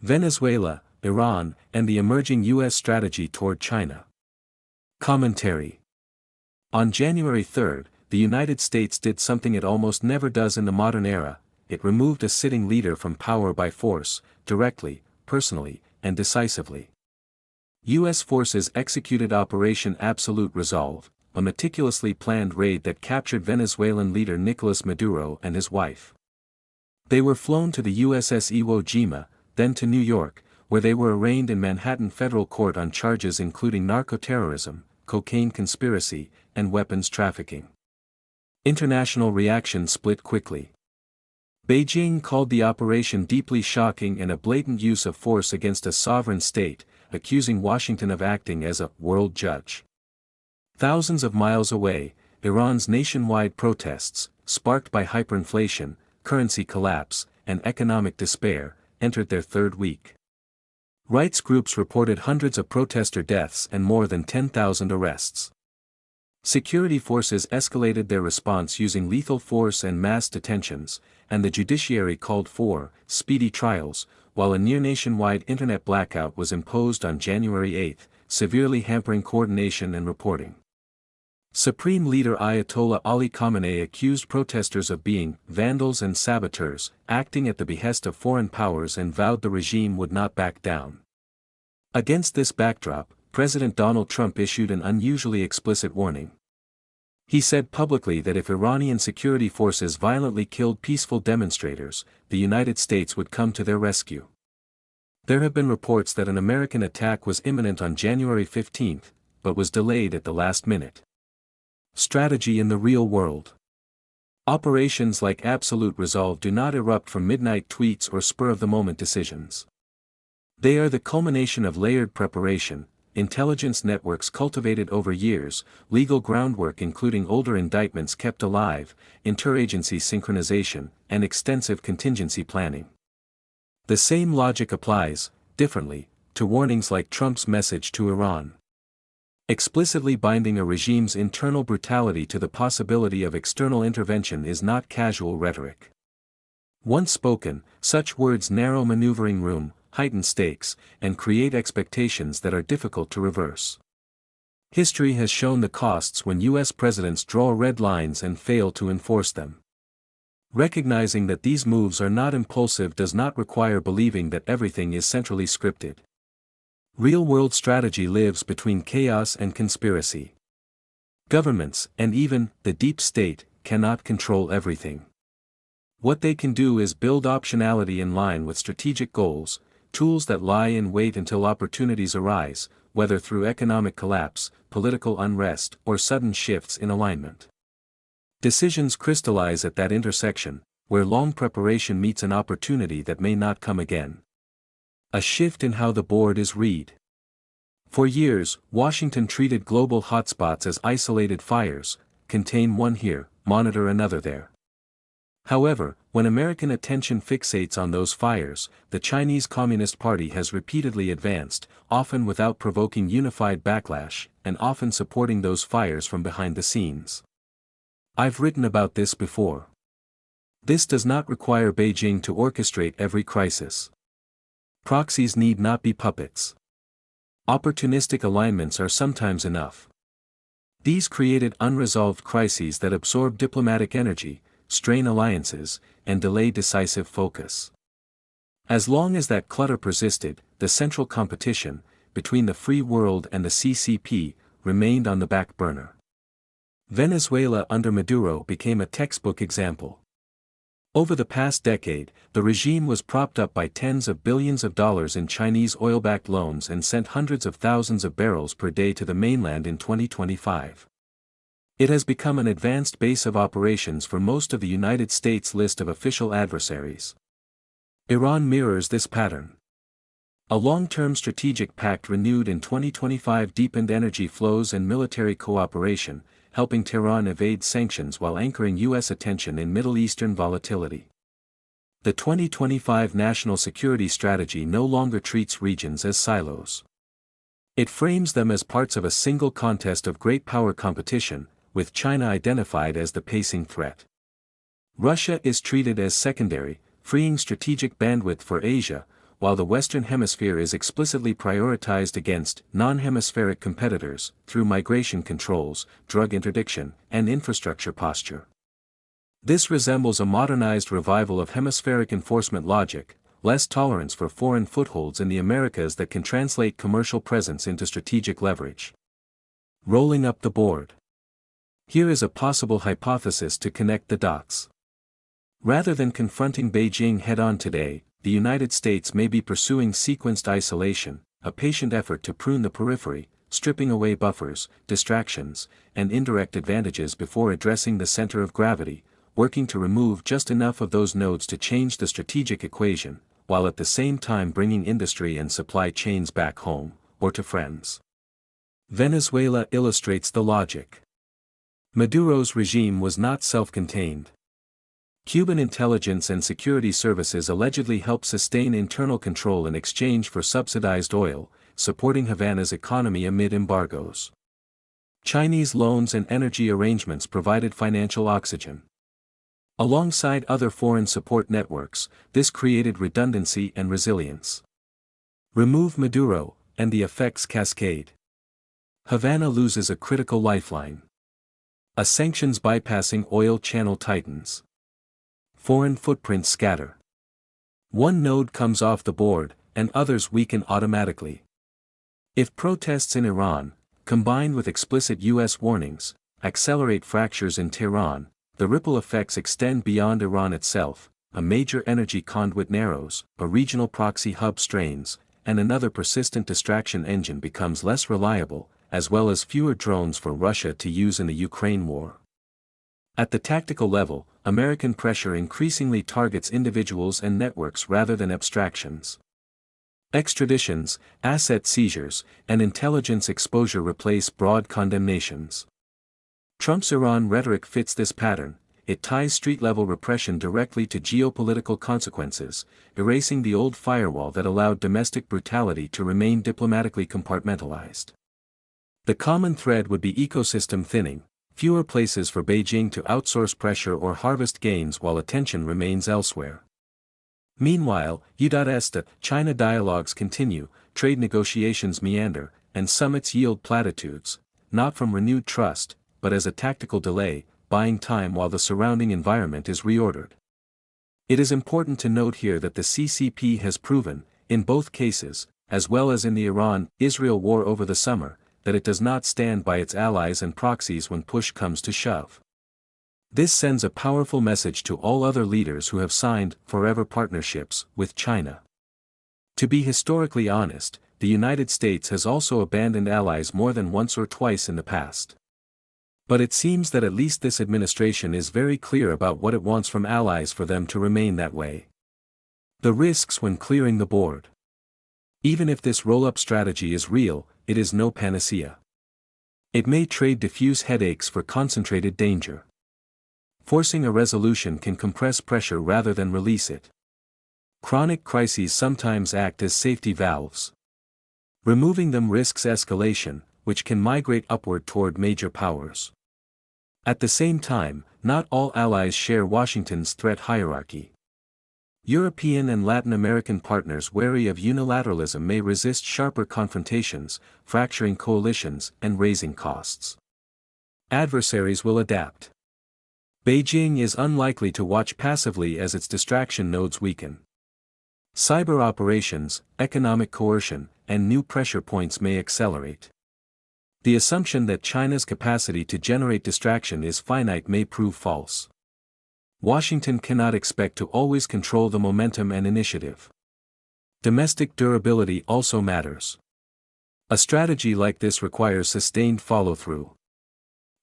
Venezuela, Iran, and the emerging U.S. strategy toward China. Commentary. On January 3, the United States did something it almost never does in the modern era: it removed a sitting leader from power by force, directly, personally, and decisively. U.S. forces executed Operation Absolute Resolve, a meticulously planned raid that captured Venezuelan leader Nicolas Maduro and his wife. They were flown to the USS Iwo Jima, then to New York, where they were arraigned in Manhattan federal court on charges including narcoterrorism, cocaine conspiracy, and weapons trafficking. International reaction split quickly. Beijing called the operation deeply shocking and a blatant use of force against a sovereign state, accusing Washington of acting as a world judge. Thousands of miles away, Iran's nationwide protests, sparked by hyperinflation, currency collapse, and economic despair, entered their third week. Rights groups reported hundreds of protester deaths and more than 10,000 arrests. Security forces escalated their response using lethal force and mass detentions, and the judiciary called for speedy trials, while a near-nationwide internet blackout was imposed on January 8, severely hampering coordination and reporting. Supreme Leader Ayatollah Ali Khamenei accused protesters of being vandals and saboteurs, acting at the behest of foreign powers, and vowed the regime would not back down. Against this backdrop, President Donald Trump issued an unusually explicit warning. He said publicly that if Iranian security forces violently killed peaceful demonstrators, the United States would come to their rescue. There have been reports that an American attack was imminent on January 15, but was delayed at the last minute. Strategy in the real world. Operations like Absolute Resolve do not erupt from midnight tweets or spur-of-the-moment decisions. They are the culmination of layered preparation, intelligence networks cultivated over years, legal groundwork including older indictments kept alive, interagency synchronization, and extensive contingency planning. The same logic applies, differently, to warnings like Trump's message to Iran. Explicitly binding a regime's internal brutality to the possibility of external intervention is not casual rhetoric. Once spoken, such words narrow maneuvering room, heighten stakes, and create expectations that are difficult to reverse. History has shown the costs when U.S. presidents draw red lines and fail to enforce them. Recognizing that these moves are not impulsive does not require believing that everything is centrally scripted. Real-world strategy lives between chaos and conspiracy. Governments, and even the deep state, cannot control everything. What they can do is build optionality in line with strategic goals, tools that lie in wait until opportunities arise, whether through economic collapse, political unrest, or sudden shifts in alignment. Decisions crystallize at that intersection, where long preparation meets an opportunity that may not come again. A shift in how the board is read. For years, Washington treated global hotspots as isolated fires: contain one here, monitor another there. However, when American attention fixates on those fires, the Chinese Communist Party has repeatedly advanced, often without provoking unified backlash, and often supporting those fires from behind the scenes. I've written about this before. This does not require Beijing to orchestrate every crisis. Proxies need not be puppets. Opportunistic alignments are sometimes enough. These created unresolved crises that absorb diplomatic energy, strain alliances, and delay decisive focus. As long as that clutter persisted, the central competition, between the free world and the CCP, remained on the back burner. Venezuela under Maduro became a textbook example. Over the past decade, the regime was propped up by tens of billions of dollars in Chinese oil-backed loans and sent hundreds of thousands of barrels per day to the mainland in 2025. It has become an advanced base of operations for most of the United States' list of official adversaries. Iran mirrors this pattern. A long-term strategic pact renewed in 2025 deepened energy flows and military cooperation, helping Tehran evade sanctions while anchoring U.S. attention in Middle Eastern volatility. The 2025 national security strategy no longer treats regions as silos. It frames them as parts of a single contest of great power competition, with China identified as the pacing threat. Russia is treated as secondary, freeing strategic bandwidth for Asia, while the Western Hemisphere is explicitly prioritized against non-hemispheric competitors through migration controls, drug interdiction, and infrastructure posture. This resembles a modernized revival of hemispheric enforcement logic, less tolerance for foreign footholds in the Americas that can translate commercial presence into strategic leverage. Rolling up the board. Here is a possible hypothesis to connect the dots. Rather than confronting Beijing head-on today, the United States may be pursuing sequenced isolation, a patient effort to prune the periphery, stripping away buffers, distractions, and indirect advantages before addressing the center of gravity, working to remove just enough of those nodes to change the strategic equation, while at the same time bringing industry and supply chains back home, or to friends. Venezuela illustrates the logic. Maduro's regime was not self-contained. Cuban intelligence and security services allegedly helped sustain internal control in exchange for subsidized oil, supporting Havana's economy amid embargoes. Chinese loans and energy arrangements provided financial oxygen. Alongside other foreign support networks, this created redundancy and resilience. Remove Maduro, and the effects cascade. Havana loses a critical lifeline. A sanctions bypassing oil channel tightens. Foreign footprints scatter. One node comes off the board, and others weaken automatically. If protests in Iran, combined with explicit U.S. warnings, accelerate fractures in Tehran, the ripple effects extend beyond Iran itself, a major energy conduit narrows, a regional proxy hub strains, and another persistent distraction engine becomes less reliable, as well as fewer drones for Russia to use in the Ukraine war. At the tactical level, American pressure increasingly targets individuals and networks rather than abstractions. Extraditions, asset seizures, and intelligence exposure replace broad condemnations. Trump's Iran rhetoric fits this pattern. It ties street-level repression directly to geopolitical consequences, erasing the old firewall that allowed domestic brutality to remain diplomatically compartmentalized. The common thread would be ecosystem thinning, fewer places for Beijing to outsource pressure or harvest gains while attention remains elsewhere. Meanwhile, U.S.-China dialogues continue, trade negotiations meander, and summits yield platitudes, not from renewed trust, but as a tactical delay, buying time while the surrounding environment is reordered. It is important to note here that the CCP has proven, in both cases, as well as in the Iran-Israel war over the summer, that it does not stand by its allies and proxies when push comes to shove. This sends a powerful message to all other leaders who have signed forever partnerships with China. To be historically honest, the United States has also abandoned allies more than once or twice in the past. But it seems that at least this administration is very clear about what it wants from allies for them to remain that way. The risks when clearing the board. Even if this roll-up strategy is real, it is no panacea. It may trade diffuse headaches for concentrated danger. Forcing a resolution can compress pressure rather than release it. Chronic crises sometimes act as safety valves. Removing them risks escalation, which can migrate upward toward major powers. At the same time, not all allies share Washington's threat hierarchy. European and Latin American partners wary of unilateralism may resist sharper confrontations, fracturing coalitions and raising costs. Adversaries will adapt. Beijing is unlikely to watch passively as its distraction nodes weaken. Cyber operations, economic coercion, and new pressure points may accelerate. The assumption that China's capacity to generate distraction is finite may prove false. Washington cannot expect to always control the momentum and initiative. Domestic durability also matters. A strategy like this requires sustained follow-through.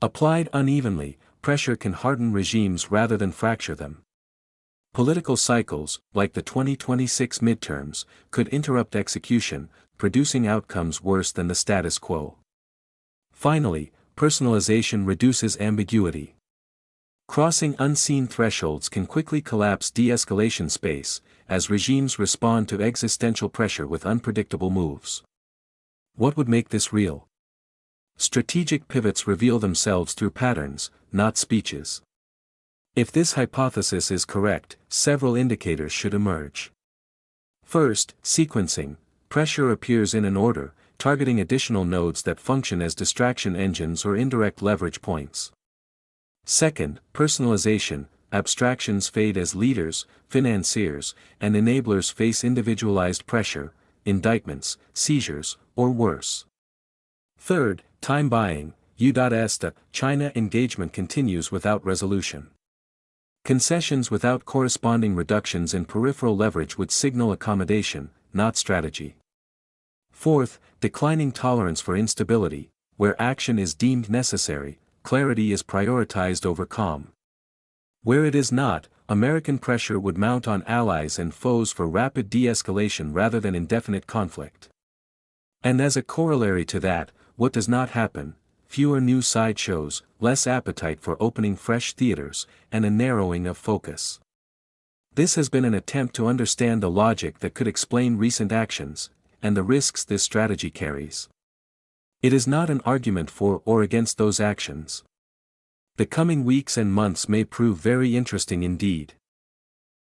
Applied unevenly, pressure can harden regimes rather than fracture them. Political cycles, like the 2026 midterms, could interrupt execution, producing outcomes worse than the status quo. Finally, personalization reduces ambiguity. Crossing unseen thresholds can quickly collapse de-escalation space, as regimes respond to existential pressure with unpredictable moves. What would make this real? Strategic pivots reveal themselves through patterns, not speeches. If this hypothesis is correct, several indicators should emerge. First, sequencing. Pressure appears in an order, targeting additional nodes that function as distraction engines or indirect leverage points. Second, personalization. Abstractions fade as leaders, financiers, and enablers face individualized pressure, indictments, seizures, or worse. Third, time buying. China engagement continues without resolution. Concessions without corresponding reductions in peripheral leverage would signal accommodation, not strategy. Fourth, declining tolerance for instability. Where action is deemed necessary, clarity is prioritized over calm. Where it is not, American pressure would mount on allies and foes for rapid de-escalation rather than indefinite conflict. And as a corollary to that, what does not happen? Fewer new sideshows, less appetite for opening fresh theaters, and a narrowing of focus. This has been an attempt to understand the logic that could explain recent actions, and the risks this strategy carries. It is not an argument for or against those actions. The coming weeks and months may prove very interesting indeed.